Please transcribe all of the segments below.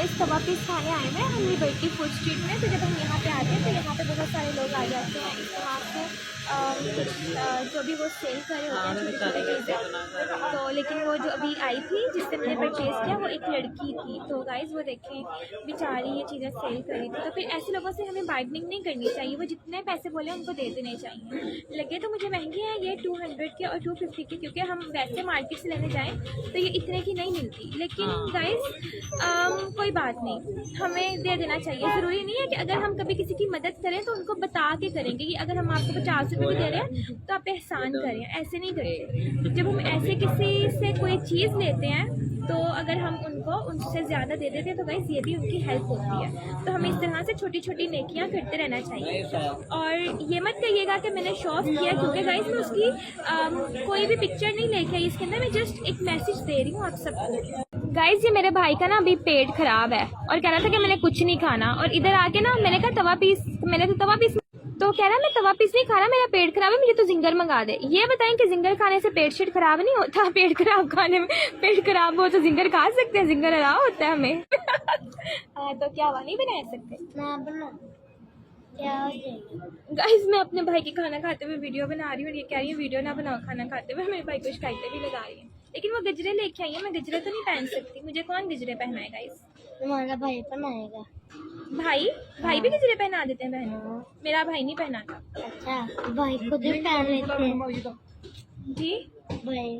Guys तवा piece खाने आए हैं हम लिबर्टी फूड स्ट्रीट में। तो जब हम यहाँ पे आते हैं तो यहाँ पे बहुत सारे लोग आ जाते हैं इस तरह से जो भी वो सेल कर रहे होते हैं छोटे छोटे चीज़ें। तो लेकिन वो जो अभी आई थी जिससे मैंने परचेज़ किया वो एक लड़की थी। तो गाइस वो देखें बेचारी ये चीज़ें सेल कर रही थी। तो फिर ऐसे लोगों से हमें बार्गेनिंग नहीं करनी चाहिए, वो जितने पैसे बोले उनको दे देने चाहिए। लगे तो मुझे महंगे हैं ये 200 के और 250 के, क्योंकि हम वैसे मार्केट से लेने जाएँ तो ये इतने की नहीं मिलती। लेकिन गाइस कोई बात नहीं, हमें दे देना चाहिए। ज़रूरी नहीं है कि अगर हम कभी किसी की मदद करें तो उनको बता के करेंगे कि अगर हम आपको 50 रुपये भी दे रहे हैं तो आप एहसान करें, ऐसे नहीं करते। जब हम ऐसे किसी से कोई चीज़ लेते हैं तो अगर हम उनको उनसे ज़्यादा दे देते हैं तो गाइस ये भी उनकी हेल्प होती है। तो हमें इस तरह से छोटी छोटी नेकियां करते रहना चाहिए। और ये मत कहिएगा कि मैंने शो ऑफ किया, क्योंकि गाइस मैं उसकी कोई भी पिक्चर नहीं लेके आई इसके अंदर, मैं जस्ट एक मैसेज दे रही हूँ आप सबको। गाइस ये मेरे भाई का ना अभी पेट खराब है और कह रहा था कि मैंने कुछ नहीं खाना, और इधर आके ना मैंने कहा तवा पीस, मैंने तो तवा पीस, तो कह रहा मैं तवा पीस नहीं खा रहा, मेरा पेट खराब है, मुझे तो जिंगर मंगा दे। ये बताएं कि जिंगर खाने से पेट शेट खराब नहीं होता? पेट खराब खाने में, पेट खराब हो तो जिंगर खा सकते हैं, जिंगर अलाव होता है हमें। हाँ तो क्या हुआ, नहीं बना सकते? गाइस मैं अपने भाई के खाना खाते हुए वीडियो बना रही हूँ और ये कह रही है वीडियो ना बनाओ खाना खाते हुए। मेरे भाई को शिकायतें भी लगा रही है, लेकिन वो गजरे लेके आई है, मैं गजरे तो नहीं पहन सकती। मुझे कौन गजरे पहनाए गाइस? तुम्हारा भाई पहनाएगा। भाई भी गजरे पहना देते हैं बहन? मेरा भाई नहीं पहनाता। अच्छा भाई खुद ही पहन लेते हैं। जी भाई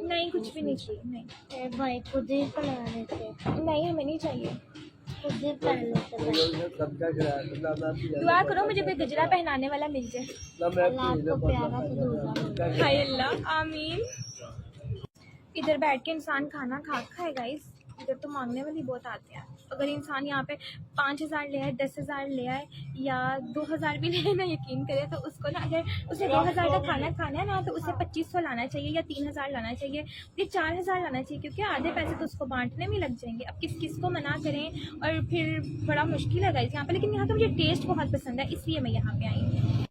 नहीं, कुछ भी नहीं चाहिए, नहीं भाई खुद ही पहना लेते हैं। नहीं हमें नहीं चाहिए। खुद ही पहन लेते हैं। दुआ करो मुझे कोई गजरा पहनाने वाला मिल जाए। अल्लाह आपको प्यारा सा दूल्हा। हाय अल्लाह आमीन। इधर बैठ के इंसान खाना खाए गाइस, इधर तो मांगने वाली बहुत आते हैं। अगर इंसान यहाँ पे 5000 ले आए, 10,000 ले आए या 2000 भी ले ना, यकीन करे तो उसको ना, अगर उसे 2000 का खाना है ना तो उसे 2500 लाना चाहिए या 3000 लाना चाहिए, ये 4000 लाना चाहिए, क्योंकि आधे पैसे तो उसको बांटने में लग जाएंगे। अब किस को मना करें, और फिर बड़ा मुश्किल है गाइस यहाँ पे। लेकिन यहाँ का मुझे टेस्ट बहुत पसंद है, इसलिए मैं यहाँ पे आई हूँ।